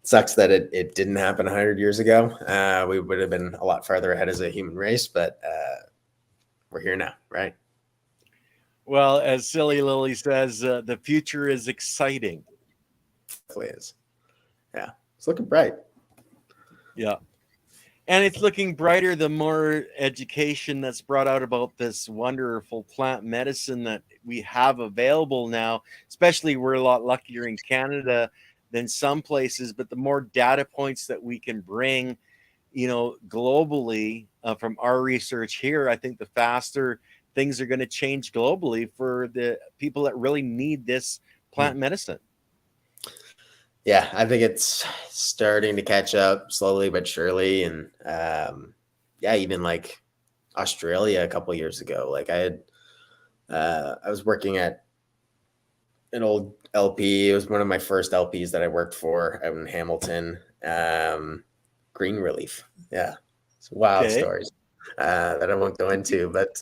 It sucks that it didn't happen 100 years ago. We would have been a lot farther ahead as a human race, but we're here now, right? Well, as Silly Lily says, the future is exciting. It definitely is. Yeah, it's looking bright. Yeah. And it's looking brighter the more education that's brought out about this wonderful plant medicine that we have available now. Especially, we're a lot luckier in Canada than some places, but the more data points that we can bring, globally from our research here, I think the faster things are going to change globally for the people that really need this plant medicine. Yeah, I think it's starting to catch up slowly but surely. And even like Australia a couple of years ago, like I was working at an old LP. It was one of my first LPs that I worked for out in Hamilton. Green Relief. Yeah, it's wild stories that I won't go into, but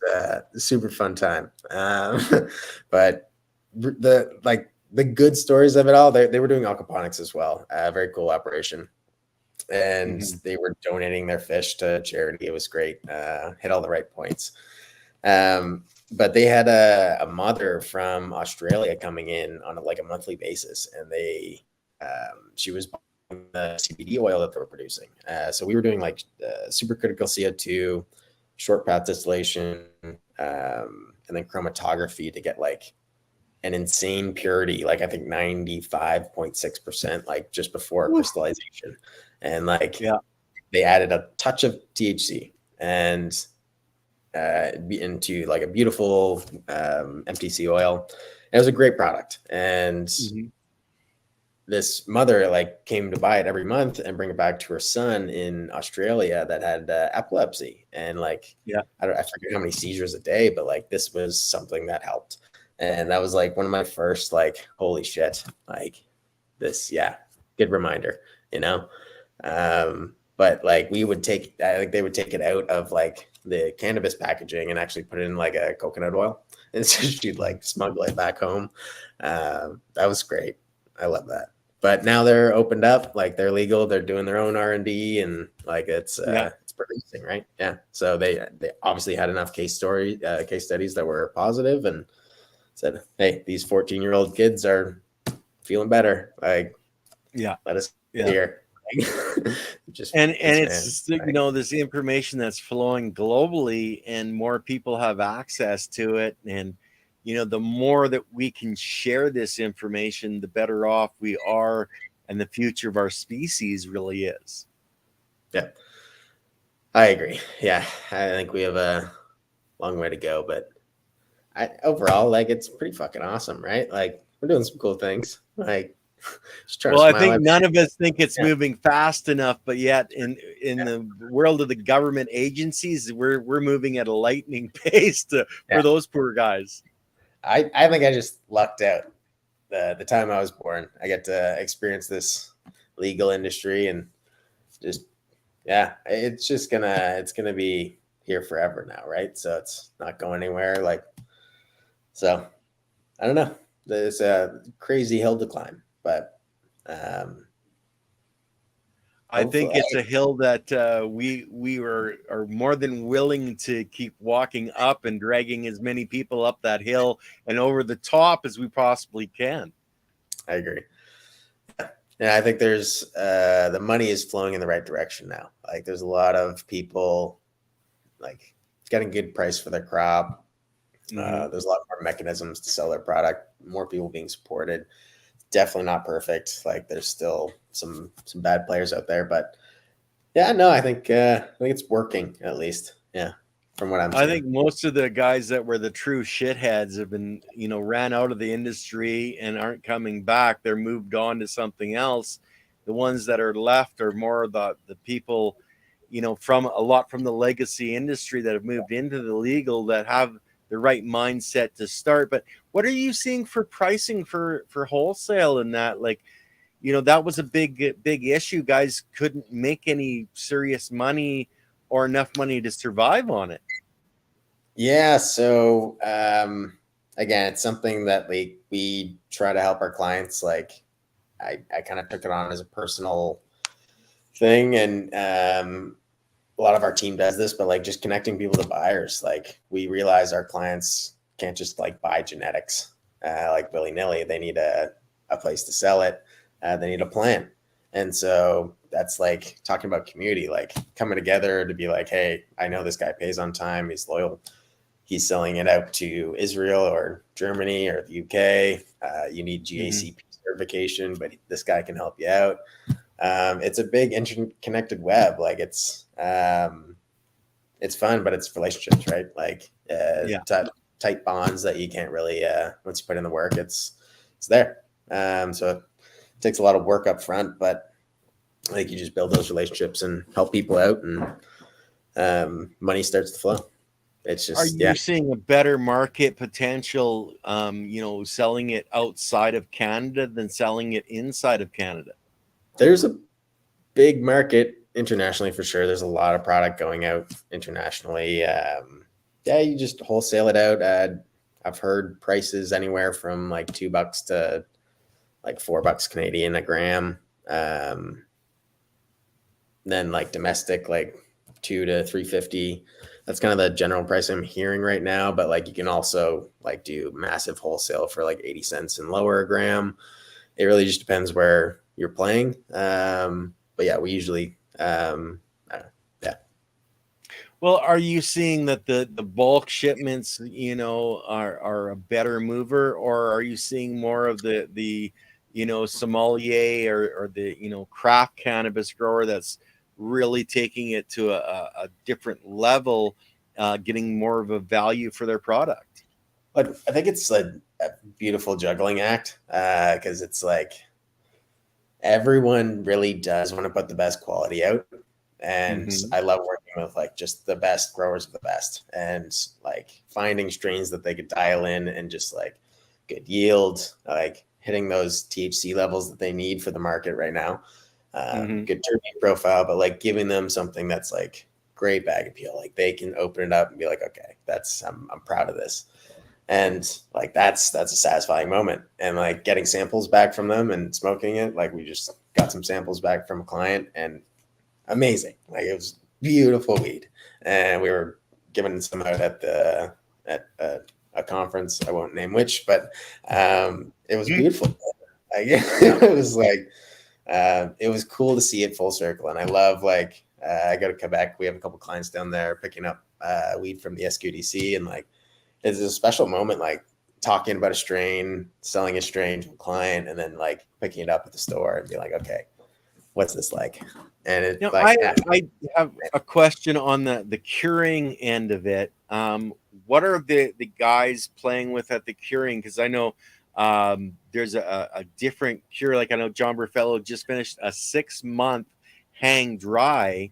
super fun time. But the good stories of it all, they were doing aquaponics as well. Very cool operation. And they were donating their fish to charity. It was great. Hit all the right points. But they had a mother from Australia coming in on a monthly basis, and she was buying the CBD oil that they were producing. So we were doing supercritical CO2, short path distillation, and then chromatography to get an insane purity, I think 95.6%, just before crystallization. And they added a touch of THC and into a beautiful MTC oil. It was a great product. And this mother came to buy it every month and bring it back to her son in Australia that had epilepsy. And I forget how many seizures a day, but this was something that helped. And that was one of my first, holy shit, this, good reminder, but like we would take, I think they would take it out of like the cannabis packaging and actually put it in like a coconut oil, and so she'd like smuggle it back home. That was great. I love that. But now they're opened up, like they're legal. They're doing their own R&D, and like it's producing, right? Yeah. So they obviously had enough case studies that were positive, and said, "Hey, these 14-year-old kids are feeling better. Like, let us here." Just and it's this information that's flowing globally, and more people have access to it, and the more that we can share this information, the better off we are, and the future of our species really is. Yeah, I agree. Yeah, I think we have a long way to go, but overall, like, it's pretty fucking awesome, right? Like, we're doing some cool things. Like, just trying to smile. I think none of us think it's moving fast enough, but yet in the world of the government agencies, we're moving at a lightning pace for those poor guys. I think I just lucked out. The time I was born, I get to experience this legal industry, and just it's gonna be here forever now, right? So it's not going anywhere. Like, so I don't know. There's a crazy hill to climb, but I think it's a hill that we are more than willing to keep walking up and dragging as many people up that hill and over the top as we possibly can. I agree. Yeah, I think there's the money is flowing in the right direction now. Like, there's a lot of people like getting good price for their crop. There's a lot more mechanisms to sell their product, more people being supported. Definitely not perfect. Like, there's still some bad players out there, but I think it's working, at least. Yeah, from what I'm seeing. I think most of the guys that were the true shitheads have been, ran out of the industry and aren't coming back. They're moved on to something else. The ones that are left are more the people, from the legacy industry that have moved into the legal, that have the right mindset to start. But what are you seeing for pricing for wholesale in that? Like, that was a big issue. Guys couldn't make any serious money or enough money to survive on it. Yeah. So, again, it's something that we try to help our clients. Like, I kind of took it on as a personal thing, and a lot of our team does this, but like just connecting people to buyers. Like, we realize our clients can't just like buy genetics like willy-nilly. They need a place to sell it. They need a plan. And so that's like talking about community, like coming together to be like, hey, I know this guy pays on time. He's loyal. He's selling it out to Israel or Germany or the UK. You need GACP certification, but this guy can help you out. It's a big interconnected web. Like, it's fun, but it's relationships, right? Like, tight bonds that you can't really, once you put in the work, it's there. So it takes a lot of work up front, but like, you just build those relationships and help people out, and money starts to flow. It's just, are you seeing a better market potential, selling it outside of Canada than selling it inside of Canada? There's a big market internationally for sure. There's a lot of product going out internationally. You just wholesale it out. I've heard prices anywhere from like $2 to like $4 Canadian a gram. Then like domestic, like $2 to $3.50. That's kind of the general price I'm hearing right now. But like, you can also like do massive wholesale for like 80 cents and lower a gram. It really just depends where you're playing. But yeah, we usually, Well, are you seeing that the bulk shipments, are a better mover, or are you seeing more of the sommelier or the, craft cannabis grower that's really taking it to a different level, getting more of a value for their product? But I think it's a beautiful juggling act, because it's like everyone really does want to put the best quality out. And I love working with like just the best growers of the best, and like finding strains that they could dial in and just like good yield, like hitting those THC levels that they need for the market right now. good terpene profile, but like giving them something that's like great bag appeal. Like they can open it up and be like, okay, I'm proud of this. And like, that's a satisfying moment. And like getting samples back from them and smoking it. Like we just got some samples back from a client and amazing. Like it was beautiful weed. And we were giving some out at a conference. I won't name which, but it was beautiful. Like, it was like, it was cool to see it full circle. And I love like, I go to Quebec. We have a couple clients down there picking up weed from the SQDC, and like, it's a special moment, like talking about a strain, selling a strain to a client, and then like picking it up at the store and be like, okay, what's this like? And it's like, I have a question on the curing end of it. What are the guys playing with at the curing? Because I know there's a different cure. Like I know John Burfello just finished a 6-month hang dry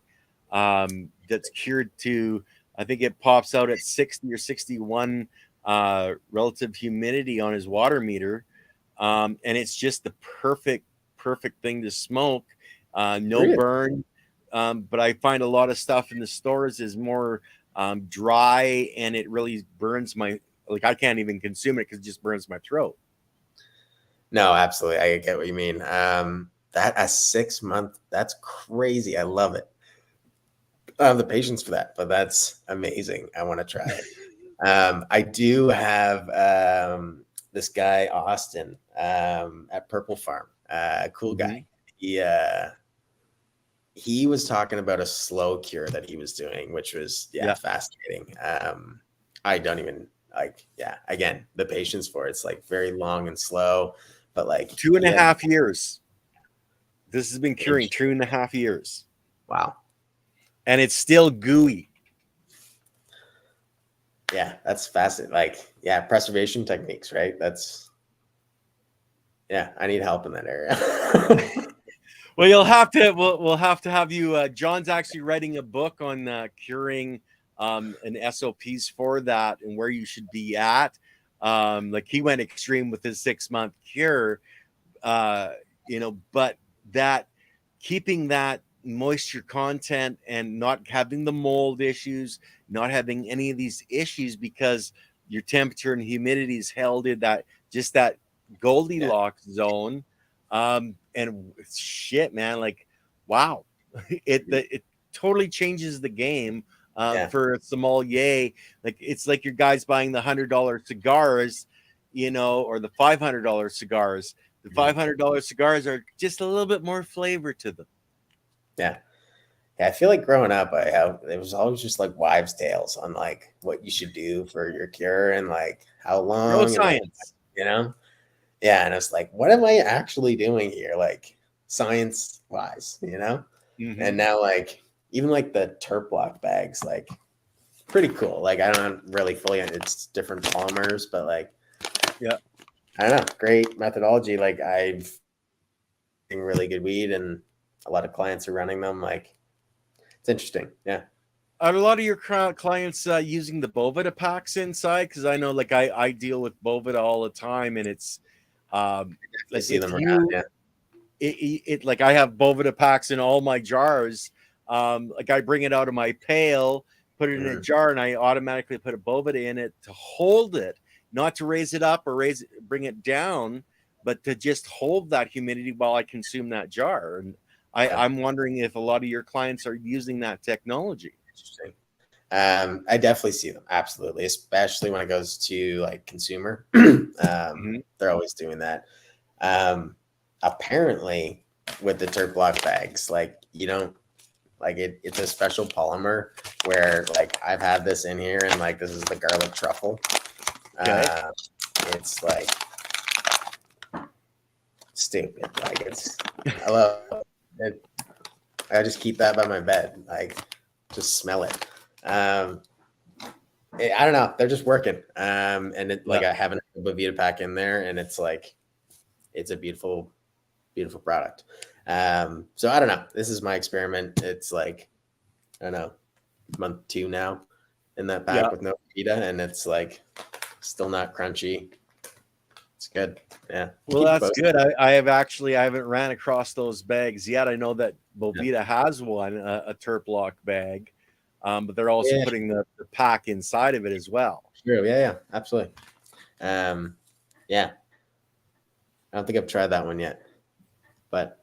that's cured to, I think it pops out at 60 or 61 relative humidity on his water meter. And it's just the perfect thing to smoke. No really? burn. But I find a lot of stuff in the stores is more dry, and it really burns my, like I can't even consume it because it just burns my throat. No, absolutely. I get what you mean. That a 6-month, that's crazy. I love it. I have the patience for that, but that's amazing. I want to try it. I do have this guy, Austin, at Purple Farm, cool guy. He was talking about a slow cure that he was doing, which was fascinating. I don't even like, again, the patience for it's like very long and slow, but like 2.5 years. This has been curing 2.5 years. Wow. And it's still gooey. Yeah, that's fascinating. Like, preservation techniques, right? I need help in that area. Well, you'll have to. We'll have to have you. John's actually writing a book on curing and SOPs for that and where you should be at. Like he went extreme with his 6-month cure, but that keeping that moisture content and not having the mold issues, not having any of these issues because your temperature and humidity is held in that Goldilocks zone. And shit, man, like, wow, it totally changes the game for a sommelier. Like, it's like your guys buying the $100 cigars, or the $500 cigars. The $500 cigars are just a little bit more flavor to them. Yeah, I feel like growing up, it was always just like wives' tales on like what you should do for your cure and like how long. No science, Yeah, and it's like, what am I actually doing here? Like science wise, And now like even like the terp block bags, like pretty cool. Like I don't really fully, it's different polymers, but like, I don't know, great methodology. Like I've been really good weed and a lot of clients are running them. Like it's interesting. Yeah. Are a lot of your clients using the Bovida packs inside? Because I know like I deal with Bovida all the time, and it's I see them around. Yeah. It like I have Bovida packs in all my jars. Like I bring it out of my pail, put it in a jar, and I automatically put a Bovida in it to hold it, not to raise it up or bring it down, but to just hold that humidity while I consume that jar. And I'm wondering if a lot of your clients are using that technology. Interesting. I definitely see them. Absolutely. Especially when it goes to like consumer. They're always doing that. Apparently with the terp block bags, like you don't like it's a special polymer where like I've had this in here and like this is the garlic truffle. It's like stupid. Like I love it. I just keep that by my bed. Like just smell it. I don't know. They're just working. And it like I have a Bovida pack in there and it's like it's a beautiful product. So I don't know. This is my experiment. It's like, I don't know, month 2 now in that pack with no Bovida, and it's like still not crunchy. It's good. Yeah. Well, Keep you that's posted. good. I haven't ran across those bags yet. I know that Bovita has one, a Terp Lock bag, but they're also Yeah. putting the pack inside of it as well. True. Yeah. Yeah. Absolutely. Yeah. I don't think I've tried that one yet, but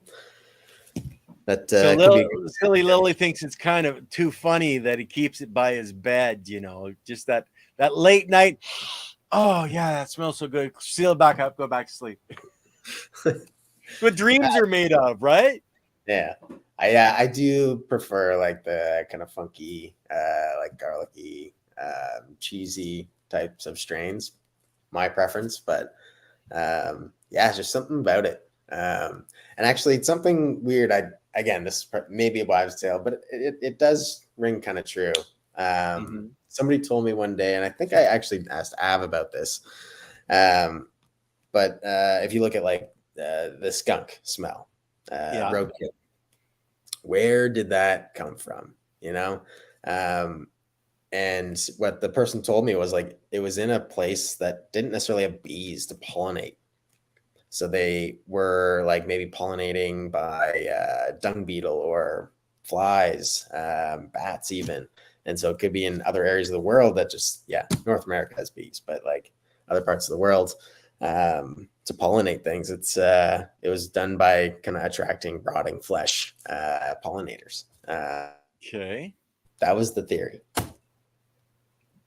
that So could be good. Silly Lily thinks it's kind of too funny that he keeps it by his bed, you know, just that late night. Oh yeah, that smells so good. Seal it back up, go back to sleep. What dreams are made of, right? Yeah. I do prefer like the kind of funky, like garlicky, cheesy types of strains. My preference, but yeah, it's just something about it. And actually, it's something weird. Again, this is maybe a wives' tale, but it does ring kind of true. Somebody told me one day, and I think I actually asked Av about this. But if you look at like the skunk smell, roadkill, where did that come from? You know, and what the person told me was like it was in a place that didn't necessarily have bees to pollinate. So they were like maybe pollinating by dung beetle or flies, bats even. And so it could be in other areas of the world that just, yeah, North America has bees, but like other parts of the world to pollinate things, it was done by kind of attracting rotting flesh pollinators. Okay. That was the theory. At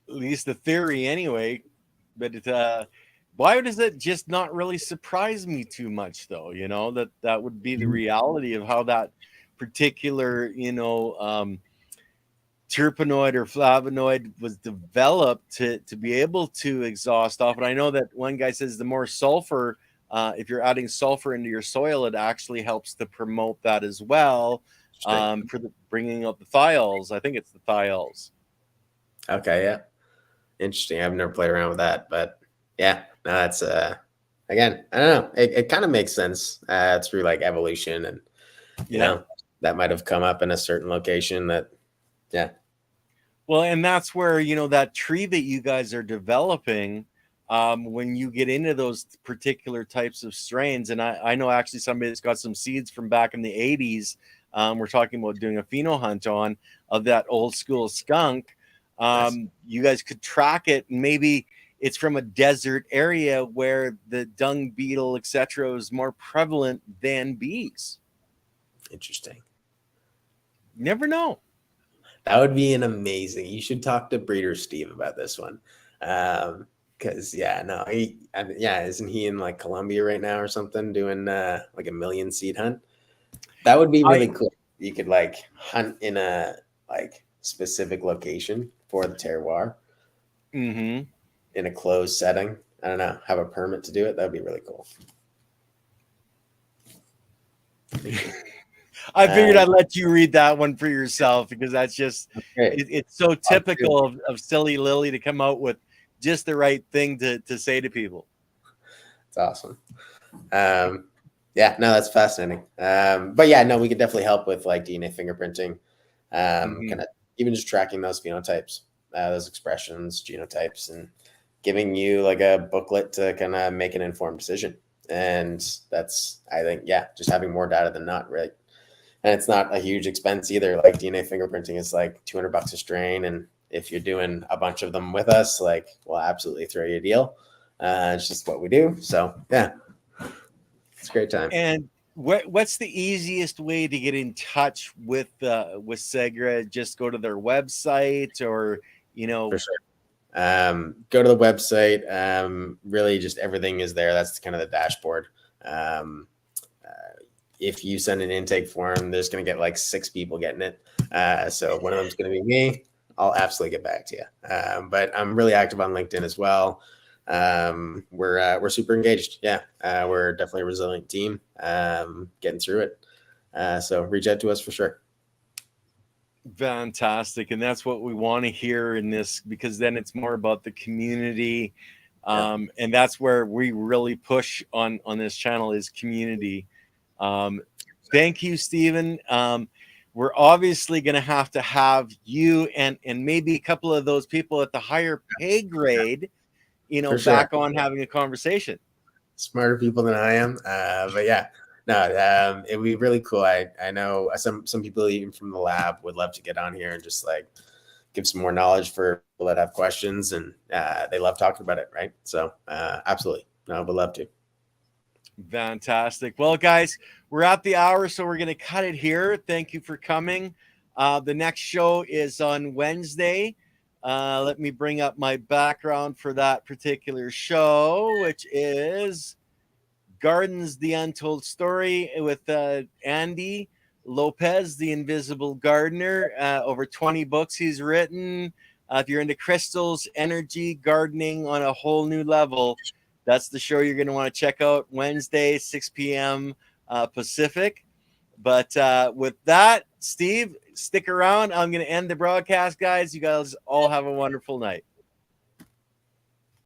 least the theory anyway. But why does it just not really surprise me too much though? You know, that would be the reality of how that particular, you know, terpenoid or flavonoid was developed to be able to exhaust off. And I know that one guy says the more sulfur, if you're adding sulfur into your soil, it actually helps to promote that as well, for bringing up the thiols. I think it's the thiols. Okay, yeah. Interesting. I've never played around with that, but yeah, no, that's again, I don't know. It kind of makes sense through like evolution, and you know that might have come up in a certain location. That yeah. Well, and that's where, you know, that tree that you guys are developing, when you get into those particular types of strains, and I know actually somebody that's got some seeds from back in the 80s. We're talking about doing a pheno hunt on of that old school skunk. Nice. You guys could track it, and maybe it's from a desert area where the dung beetle, etc., is more prevalent than bees. Interesting. Never know. That would be an amazing. You should talk to Breeder Steve about this one. Because yeah, no, isn't he in like Colombia right now or something doing like a million seed hunt? That would be really cool. You could like hunt in a like specific location for the terroir in a closed setting. I don't know, have a permit to do it. That'd be really cool. I figured I'd let you read that one for yourself, because that's just it's so typical of Silly Lily to come out with just the right thing to say to people. It's awesome. Yeah, no, that's fascinating. But yeah, no, we could definitely help with like DNA fingerprinting, kind of even just tracking those phenotypes, those expressions, genotypes, and giving you like a booklet to kind of make an informed decision. And that's, I think, yeah, just having more data than not, right? And it's not a huge expense either. Like DNA fingerprinting is like $200 a strain, and if you're doing a bunch of them with us, like we'll absolutely throw you a deal. It's just what we do. So yeah, it's a great time. And what's the easiest way to get in touch with Segra? Just go to their website, or you know? For sure. Go to the website. Really, just everything is there. That's kind of the dashboard. If you send an intake form, there's going to get like 6 people getting it. So one of them is going to be me. I'll absolutely get back to you. But I'm really active on LinkedIn as well. We're super engaged. Yeah, we're definitely a resilient team, getting through it. So reach out to us for sure. Fantastic. And that's what we want to hear in this, because then it's more about the community. And that's where we really push on this channel, is community. Thank you, Stephen. We're obviously going to have you and maybe a couple of those people at the higher pay grade, you know, back on having a conversation. smarter people than I am. But yeah, no, it would be really cool. I know some people even from the lab would love to get on here and just like give some more knowledge for people that have questions, and they love talking about it, right? So absolutely, no, would love to. Fantastic. Well, guys, we're at the hour, so we're going to cut it here. Thank you for coming. The next show is on Wednesday. Let me bring up my background for that particular show, which is Gardens, the Untold Story with Andy Lopez, the Invisible Gardener. Over 20 books he's written. If you're into crystals, energy, gardening on a whole new level, that's the show you're going to want to check out Wednesday, 6 p.m. Pacific. But with that, Steve, stick around. I'm going to end the broadcast, guys. You guys all have a wonderful night.